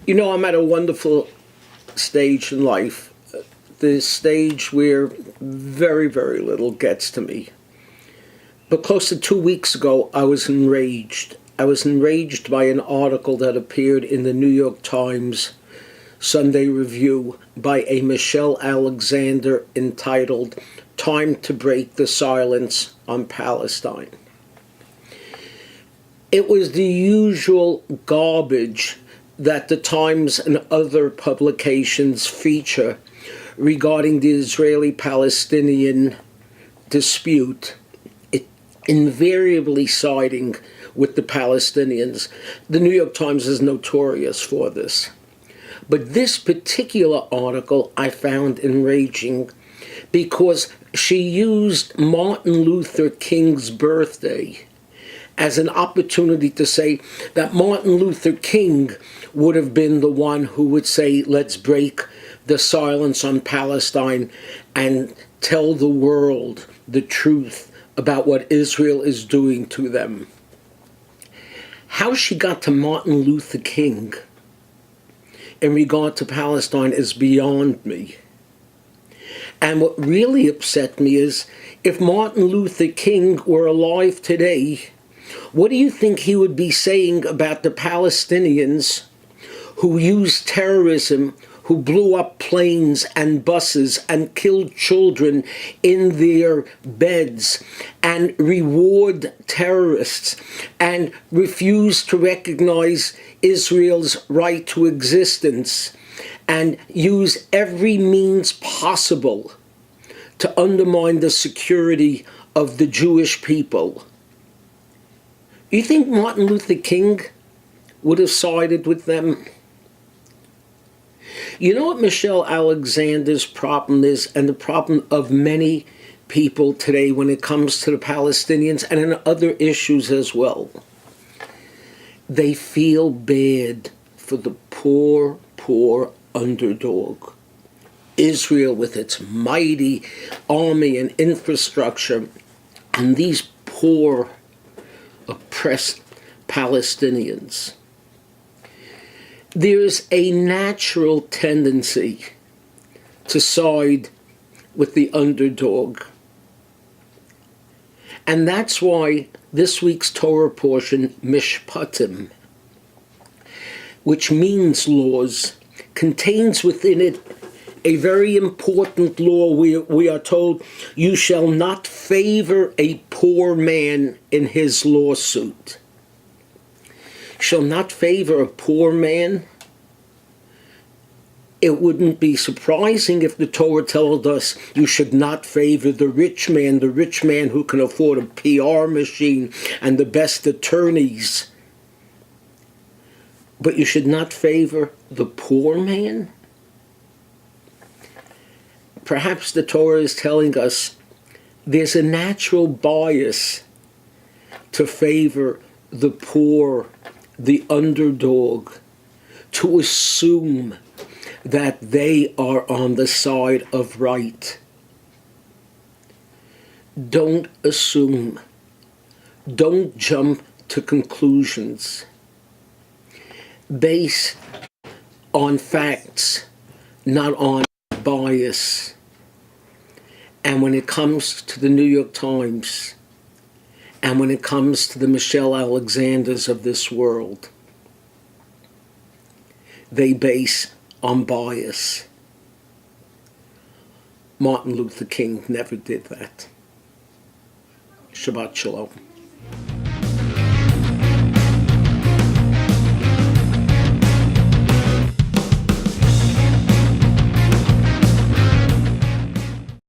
You know, I'm at a wonderful stage in life, the stage where very, very little gets to me. But close to 2 weeks ago, I was enraged. I was enraged by an article that appeared in the New York Times Sunday Review by a Michelle Alexander entitled "Time to Break the Silence on Palestine." It was the usual garbage that the Times and other publications feature regarding the Israeli-Palestinian dispute, invariably siding with the Palestinians. The New York Times is notorious for this. But this particular article I found enraging because she used Martin Luther King's birthday as an opportunity to say that Martin Luther King would have been the one who would say, let's break the silence on Palestine and tell the world the truth about what Israel is doing to them. How she got to Martin Luther King in regard to Palestine is beyond me. And what really upset me is, if Martin Luther King were alive today, what do you think he would be saying about the Palestinians who used terrorism, who blew up planes and buses and killed children in their beds and reward terrorists and refuse to recognize Israel's right to existence and use every means possible to undermine the security of the Jewish people? You think Martin Luther King would have sided with them? You know what Michelle Alexander's problem is, and the problem of many people today when it comes to the Palestinians and in other issues as well? They feel bad for the poor, poor underdog. Israel with its mighty army and infrastructure, and these poor, oppressed Palestinians. There's a natural tendency to side with the underdog. And that's why this week's Torah portion, Mishpatim, which means laws, contains within it a very important law. We are told, you shall not favor a poor man in his lawsuit. Shall not favor a poor man? It wouldn't be surprising if the Torah told us you should not favor the rich man who can afford a PR machine and the best attorneys. But you should not favor the poor man? Perhaps the Torah is telling us there's a natural bias to favor the poor, the underdog, to assume that they are on the side of right. Don't assume. Don't jump to conclusions. Base on facts, not on bias. And when it comes to the New York Times, and when it comes to the Michelle Alexanders of this world, they base on bias. Martin Luther King never did that. Shabbat Shalom.